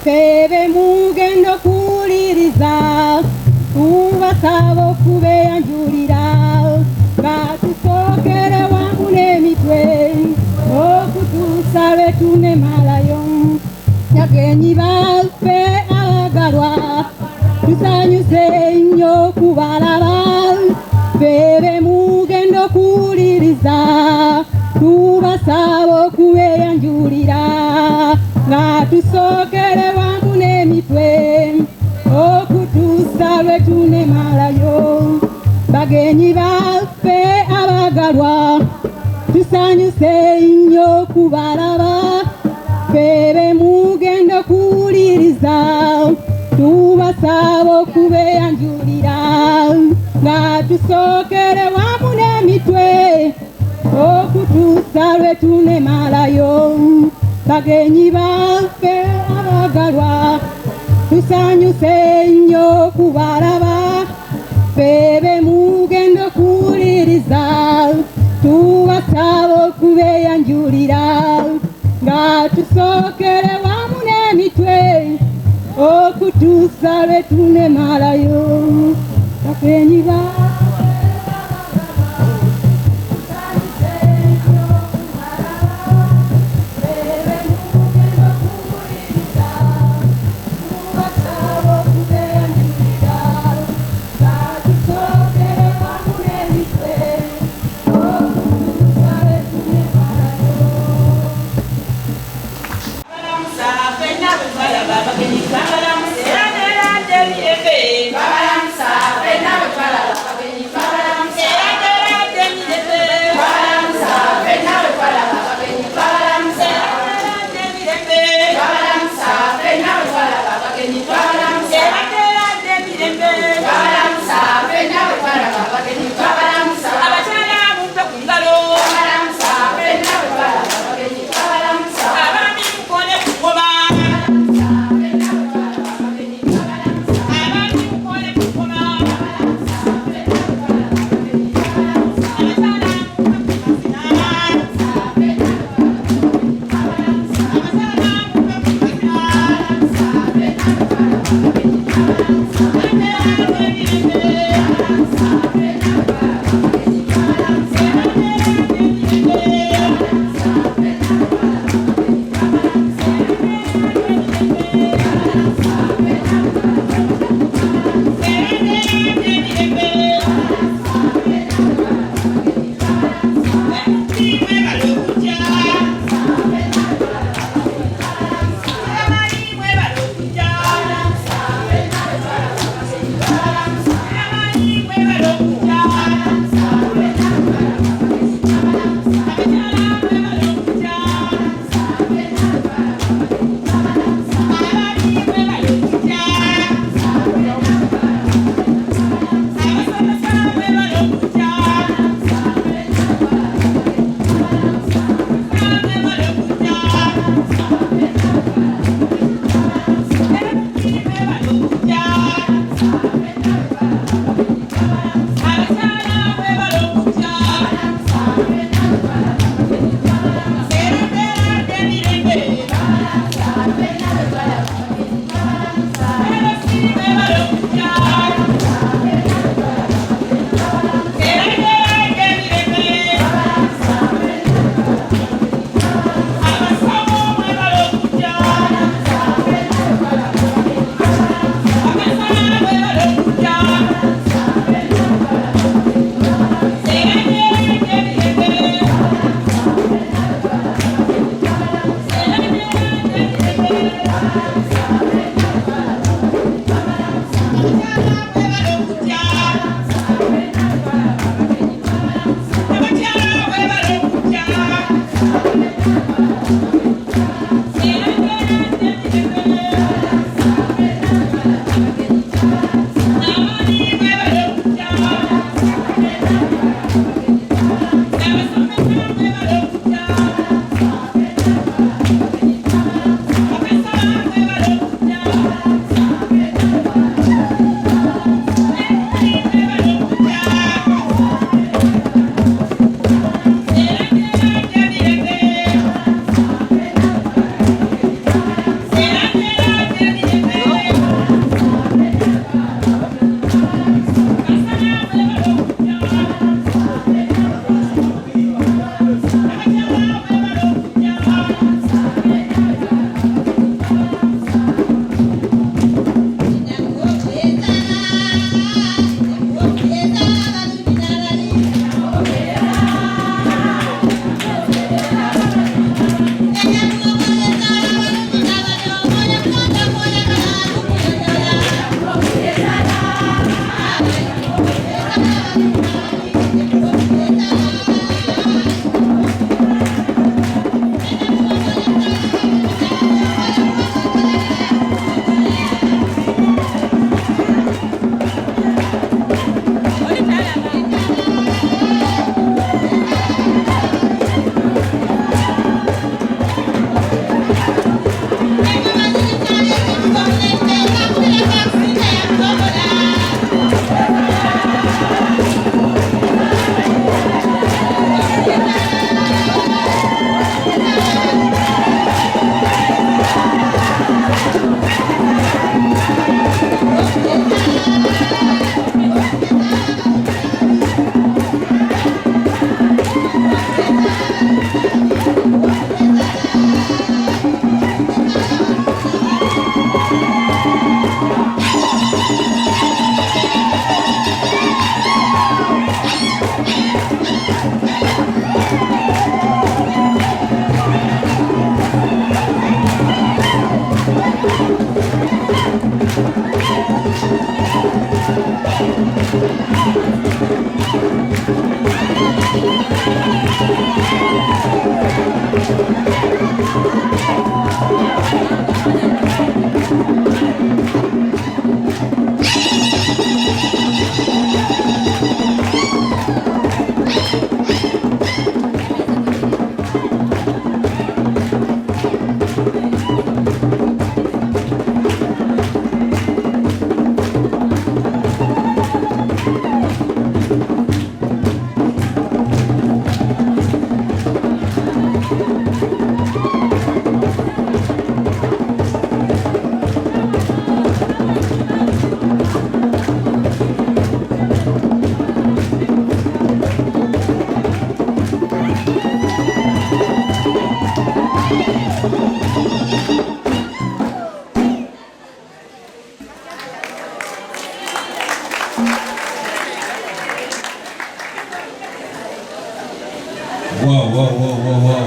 Febe mugendo kuliriza tubasaba kubeyanjulira batusokere wangu n'emitwe okutuusa lwe tunemalayo nyagenyi baffe abagalwa tusanyuse nnyo kubalaba febe mugendo kuliriza tubasaba okubeyanjulira nga tusokere wangu n'emitwe okutuusa lwe tunemalayo bagenyi baffe abagalwa tusanyuse nnyo kubalaba febe mugendo kuwuliriza tubasaba okubeyanjulira nga tusokere wamu n'emitwe okutuusa lwe tunemalayo bagenyi baffe abagalwa tusanyuse nnyo kubalaba febe mugendo kuwuliriza tubasaba okubeyanjulira nga tusokere wamu n'emitwe okutuusa lwe tunemalayo bagenyi baffe Baba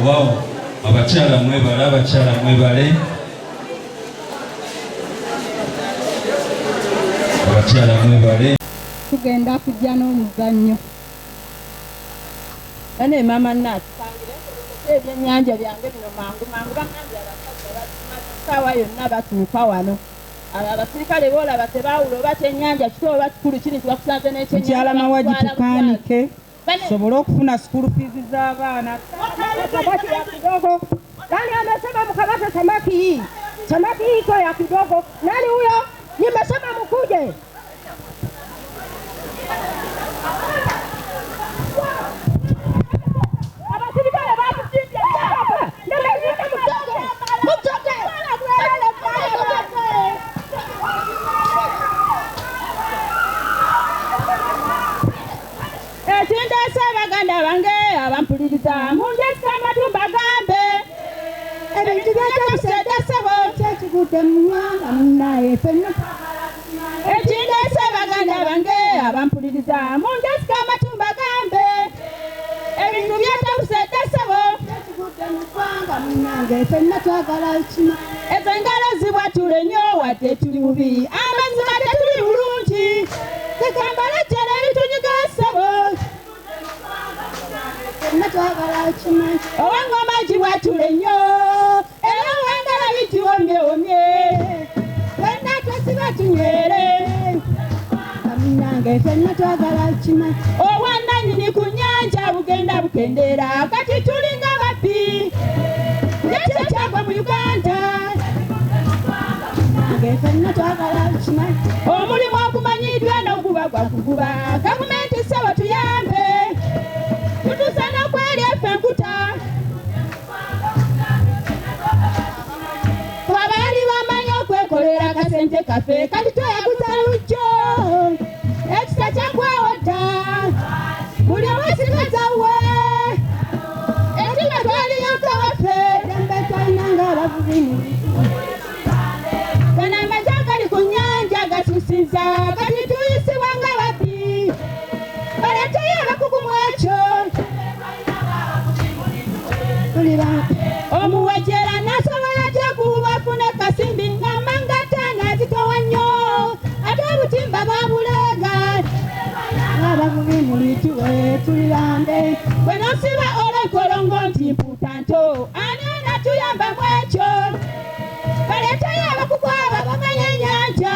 Wow. Abakyala mwebale. Tugenda kujja n'omuzannyo. Bane mama Nat ebyennyanja byange bino mangu bangambye abasajja basaawa yonna batuuka wano. Abasirikale boolaba tebaawula oba kyennyanja kito oba kikulu kiri tibakusanze n'ekyennyanja. Mukyala Mawagi tukaanike tusobole okufuna school fees z'abaana. Samaki ya kidogo. Nani amesema mkamate samaki hii? Samaki hii iko ya kidogo. Nani huyo? Nimesema mkuje. Baganda bange abampuliriza munjesa matumba gambe Ebintu by'atakuseddasebo kyekigudde mu mwanga munnaye ffenna. ekindese baganda bange abampuliriza munjesa matumba gambe ebintu by'atakuseddasebo Kyekigudde mu ggwanga munnange ffenna twagala kino. ezo engalo zibwatule nnyo wadde tuli bubi amazima tetuli bulungi tekambala jjala ebitunyigasebo Twagala kimanyi owangoma gibwatule nnyo era wangala bitiwomyewomye ffenna twesiba tunywere munnange ffenna twagala kimanyi obwannannyini ku nnyanja bugenda bukendeera kati tulinga babbi nekyo kyagwa mu Uganda munnange ffenna twagala kimanyi omulimu ogumanyiddwa n'oguba gwa kuguba gavumenti ssebo tuyambe tutuuse n'okweri effe enkuta abaali bamanyi okwekolera akasente kaffe kati tweyaguza lujjo ekisa kyagwawo dda buli owesikazawe ekima twaliyoka waffe dembe twalinanga abavubi gano amazzi agali ku nnyanja gasusiza kati tuyisibwa nga babbi baleteyo abakugu mu ekyo omuwejera nasobola atya okubafuna kasimbi ng'amangata n'azitowa nnyo ate obutimba babulega abavubi mulituwe tulibambe bwe nosiba olwenkolongo nti mpuuta nto ani anatuyamba mu ekyo baleteyo abakugu abo bamanya ennyanja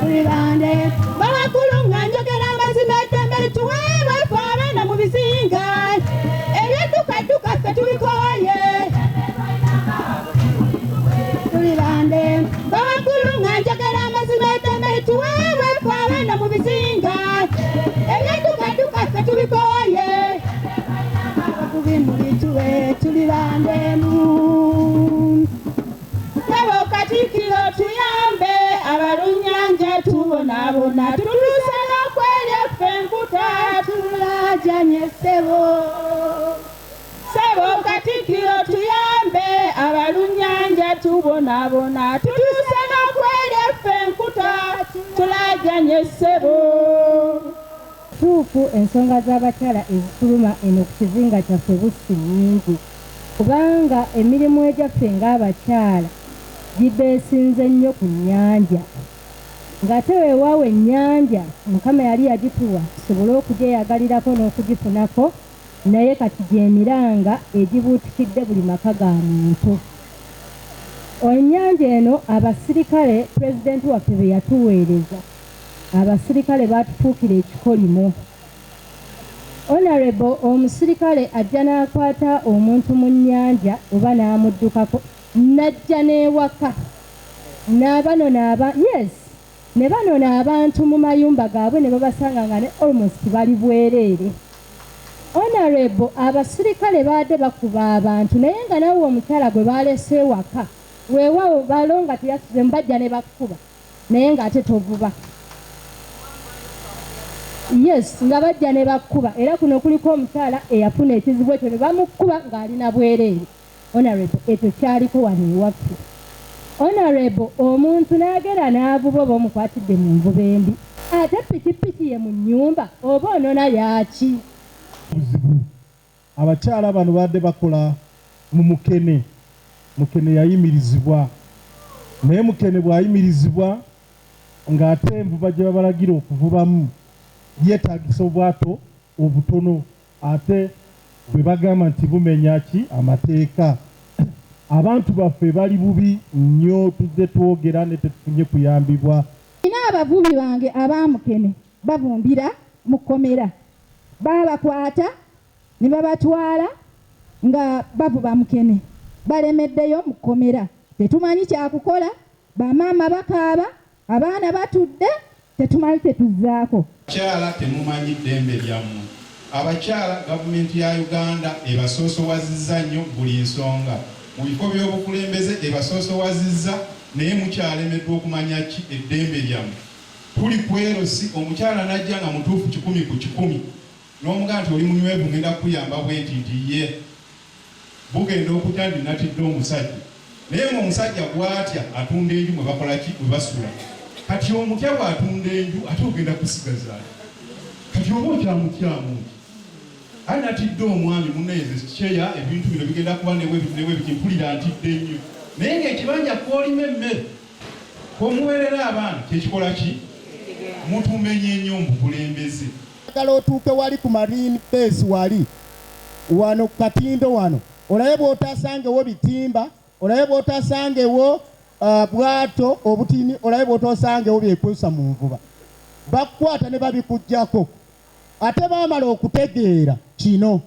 tulibande bawakulu nga njogera amazima eddembe lituweebwe ffe abaana mu bizinga ebyedduka ffe tubikooye tulibande bawakulu nga njogera amazima eddembe lituweebwe ffe abaana mu bizinga ebyedduka ffe tubikooye abavubi mulituwe tulibandemu sebo Katikkiro tuyambe abalunnyanja tubonaabona tutuuse n'okwerya ffe enkuta tulajanye ssebo sebo Katikkiro tuyambe abalunnyanja tubonaabona tutuuse n'okwerya ffe enkuta tulajanye ssebo tuufu ensonga z'abakyala ezituluma eno ku kizinga kyaffe busi nnyingi kubanga emirimu egyaffe ng'abakyala gibeesinze nnyo ku nnyanja ng'ate weewaawo ennyanja Mukama yali yagituwa tusobole okugyeyagalirako n'okugifunako, naye kati gy'emiranga egibuutikidde buli maka ga muntu. Ennyanja eno abasirikale pulezidenti waffe be yatuweereza, abasirikale baatufuukira ekikolimo. Honorable omusirikale ajja n'akwata omuntu mu nnyanja oba n'amuddukako n'ajja n'ewaka ne banona abantu mu mayumba gaabwe ne babasanga nga ne almost bali bwereere. Honorable abasirikale baadde bakuba abantu naye nga nawe omukyala gwe baalese ewaka weewaawo balonga teyasize mbajja ne bakuba naye ng'ate tovuba. Nga bajja ne bakuba era kuno kuliko omukyala eyafuna ekizibu ekyo ne bamukuba ng'alina bwereere. Honorable ekyo kyaliko wano ewaffe. Honorable omuntu n'agera n'avuba oba omukwatidde mu nvuba embi ate pikipiki ye mu nnyumba oba onona yaaki? Buzibu abakyala bano badde bakola mu Mukene. Mukene yayimirizibwa naye Mukene bw'ayimirizibwa ng'ate envuba gye babalagira okuvubamu yeetaagisa obwato obutono ate bwe bagamba nti bumenya ki amateeka. Abantu baffe bali bubi nnyo tuzze twogera ne tetufunye kuyambibwa. Nina abavubi bange abamukene bavumbira mu kkomera babakwata ne babatwala nga bavuba Mukene balemeddeyo mu kkomera tetumanyi kyakukola bamaama bakaaba abaana batudde tetumanyi tetuzzaako. Abakyala temumanyi ddembe lyammwe. Abakyala gavumenti ya Uganda ebasoosowazizza nnyo buli nsonga. Mu bifo by'obukulembeze ebasoosowazizza naye mukyalemeddwa okumanya ki eddembe lyammwe. Tuli kwerosi omukyala najja nga mutuufu 100 ku 100 n'omugamba nti oli munywevu ngenda kuyamba bwenti nti ye bugenda okutya ndi natidde omusajja naye ng'omusajja gw'atya atunda enju mwe bakola ki mwe basula. Kati omutya bw'atunda enju ate ogenda kusigaza kati oba okyamutyamu anatidde omwami muneze kyeya ebintu bino bigenda kuba newe bikimpulira ntidde nnyo naye ng'ekibanja kwolima emmere kwomuweerera abaana kyekikola ki mutumenye nnyo omukulembeze. Agala otuuke wali ku marine base wali wano ku Katindo wano olabe bw'otasangewo bitimba olabe bw'otasangewo bwato obutini olabe bw'otosangewo byekwesa mu nvuba bakukwata ne babikuggyako. Ate baamala okutegeera kino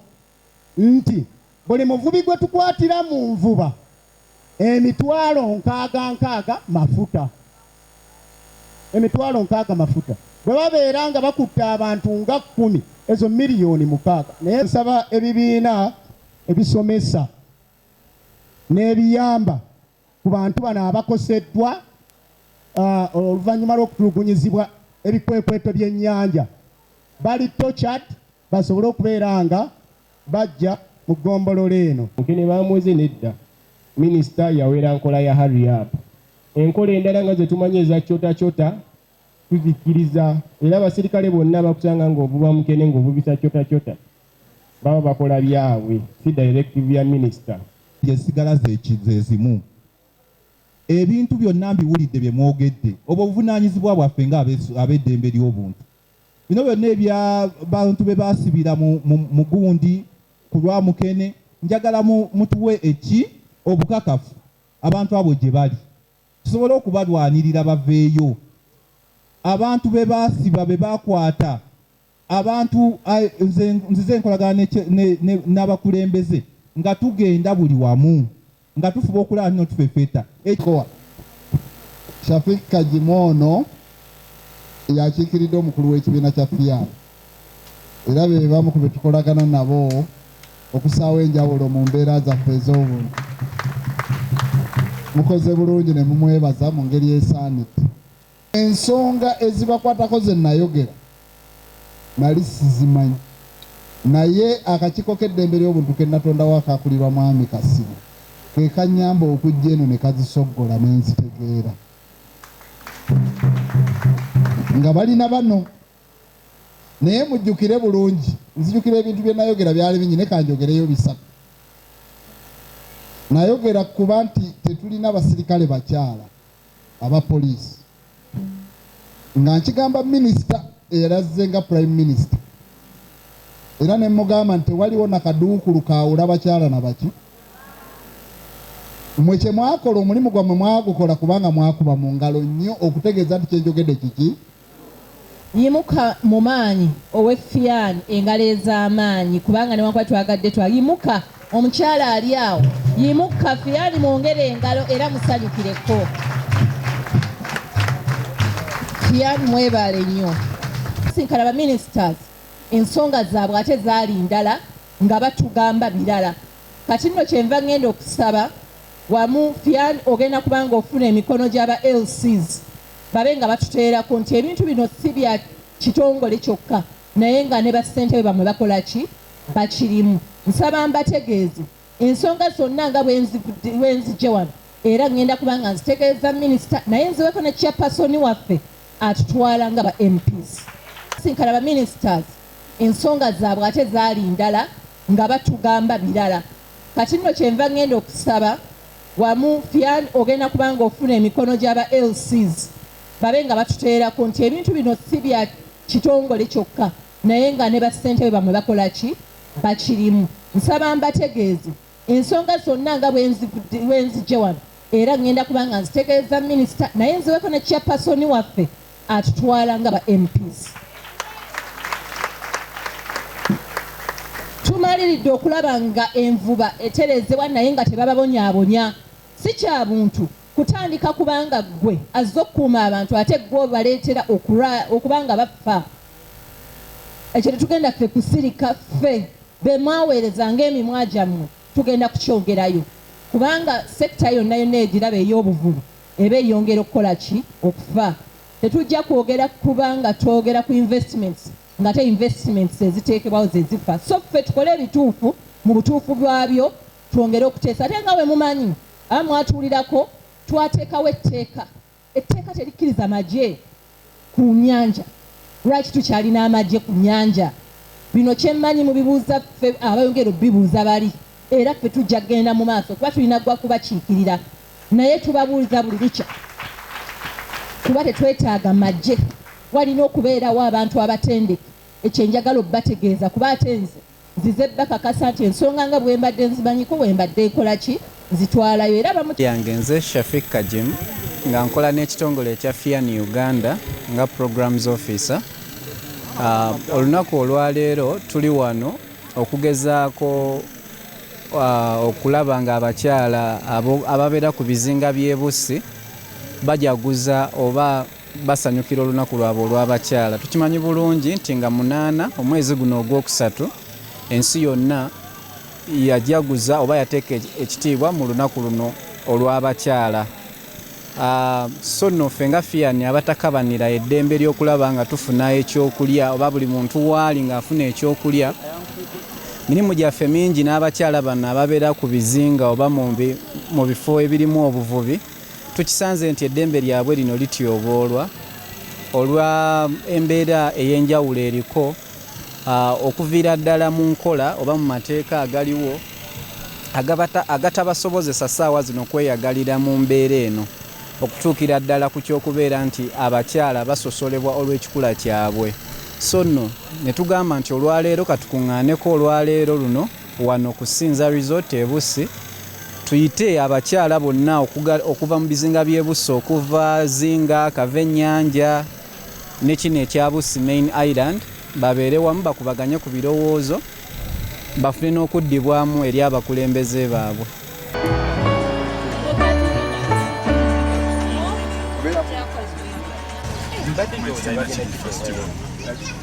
nti buli muvubi gwe tukwatira mu nvuba emitwalo 60 mafuta. Emitwalo 60 mafuta bwe babeera nga bakutte abantu nga 10 ezo miliyoni 600. Naye nsaba ebibiina ebisomesa n'ebiyamba ku bantu bano abakoseddwa oluvannyuma lw'okutulugunyizibwa ebikwekweto by'ennyanja bali tortured basobole okubeera nga bajja mu ggombolola eno. Mukene bamweze nedda minisita yawera nkola ya hurry up. Enkola endala nga ze tumanyi eza kyota tuzikkiriza era abasirikale bonna bakusanga ng'ovuba Mukene ng'ovubisa kyota baba bakola byabwe si directive ya minisita. Yesigala zezimu ebintu byonna mbiwulidde bye mwogedde obwo obuvunaanyizibwa bwaffe nga ab'eddembe ly'obuntu. Bino byonna ebyabantu be baasibira mu gundi ku lwa Mukene njagala mutuwe obukakafu abantu abo gye bali tusobole okubalwanirira baveeyo. Abantu be baasiba be bakwata abantu nzize enkolagana n'abakulembeze nga tugenda buli wamu nga tufuba okulaba nno tufefeta. Shafik Kajimono yakiikiridde omukulu w'ekibiina kya FIAR era be bamu ku be tukolagana nabo okusaawa enjawulo mu mbeera zaffe ez'obuntu. Mukoze bulungi ne mumwebaza mu ngeri esaanidde. Ensonga ezibakwatako ze nayogera nali sizimanyi naye akakiiko k'eddembe ly'obuntu ke natondawo akakulirwa mwami Kasibo ke kanyamba okujja eno ne kazisoggola ne nzitegeera nga balina bano. Naye mujjukire bulungi nzijukira ebintu bye nayogera byali bingi ne kanjogereyo bisatu. Nayogera kuba nti tetulina basirikale bakyala abapoliisi nga nkigamba minisita eyarazze nga prime minister era ne mugamba nti tewaliwo nakaduukulu kaawula bakyala na baki mwe kye mwakola omulimu gwammwe mwagukola kubanga mwakuba mu ngalo nnyo okutegeeza nti kyenjogedde kiki. yimuka mu maanyi ow'effiyaani engalo ez'amaanyi kubanga newakuba twagadde twayimuka omukyala ali awo yimuka ffiyaani mwongere engalo era musanyukireko ffiyaani mwebale nnyo sinkala ba ministers ensonga zaabwe ate zaali ndala nga batugamba birala kati nno kyenva ngenda okusaba wamu ffiyaani ogenda kubanga ofuna emikono gy'aba LCs babe nga batuteerako nti ebintu bino si bya kitongole kyokka naye nga ne bassentebe bamwe bakola ki bakirimu. Nsaba mbategeeze ensonga zonna nga bwenzije wano era ngenda kubanga nzitegeeza minisita naye nziweko ne chairpersoni waffe atutwala nga ba MPs. Sinkala ba ministers ensonga zaabwe ate zaali ndala nga batugamba birala kati nno kyenva ngenda okusaba wamu ffiyaani ogenda kubanga ofuna emikono gy'aba LCs babe nga batuteerako nti ebintu bino si bya kitongole kyokka naye nga ne bassentebe bamwe bakola ki bakirimu. Nsaba mbategeeze ensonga zonna nga bwenzije wano era ngenda kubanga nzitegeeza minisita naye nziweko ne chairpersoni waffe atutwala nga ba MPs. Tumaliridde okulaba nga envuba eterezebwa naye nga tebababonyaabonya si kya buntu kutandika kubanga gwe azze okukuuma abantu ate gwe obaleetera okubanga bafa. Ekyo tetugenda ffe kusirika ffe be mwaweereza ng'emimwa gyammwe tugenda kukyogerayo kubanga sekita yonna yonna egiraba ey'obuvubi eba eyongera okukola ki okufa. Tetujja kwogera kubanga twogera ku investments nga te investments eziteekebwawo ze zifa so ffe tukole ebituufu mu butuufu bwabyo twongere okuteesa ate nga bwe mumanyi aba mwatuulirako twateekawo etteeka terikkiriza magye ku nnyanja. Lwaki tukyalina amagye ku nnyanja? Bino kyemmanyi mubibuuza ffe abayongera obibuuza bali era ffe tujja kgenda mu maaso kuba tulina gwa kubakiikirira naye tubabuuliza buli lukya kuba tetwetaaga magye walina okubeerawo abantu abatendeke. Ekyo njagala obbategeeza kuba ate nzize bakakasa nti ensonga nga bwe mbadde nzimanyiko bwe mbadde ekola ki nzitwalayo era yange nze Shafik Kajim nga nkola n'ekitongole ekya Fiani Uganda nga programs officer. Olunaku olwaleero tuli wano okugezaako okulaba nga abakyala ababeera ku bizinga by'ebussi bajaguza oba basanyukira olunaku lwabwe olw'abakyala. Tukimanyi bulungi nti nga 8 omwezi guno ogwokusatu ensi yonna yajaguza oba yateeka ekitiibwa mu lunaku luno olw'abakyala. So nno ffe nga Fiani abatakabanira eddembe ly'okulaba nga tufuna ekyokulya oba buli muntu waali ng'afuna ekyokulya, mirimu gyaffe mingi n'abakyala bano ababeera ku bizinga oba mu bifo ebirimu obuvubi tukisanze nti eddembe lyabwe lino lityoboolwa olwa embeera ey'enjawulo eriko okuviira ddala mu nkola oba mu mateeka agaliwo agatabasobozesa ssaawa zino kweyagalira mu mbeera eno okutuukira ddala ku ky'okubeera nti abakyala basosolebwa olw'ekikula kyabwe. So nno ne tugamba nti olwaleero katukuŋŋaaneko olwaleero luno wano ku Sinza Resort e Bussi tuyite abakyala bonna okuva mu bizinga by'e Bussi okuva Zinga, Kavennyanja ne kino ekya Bussi Main Island babeere wamu bakubaganye ku birowoozo bafune n'okuddibwamu eri abakulembeze baabwe.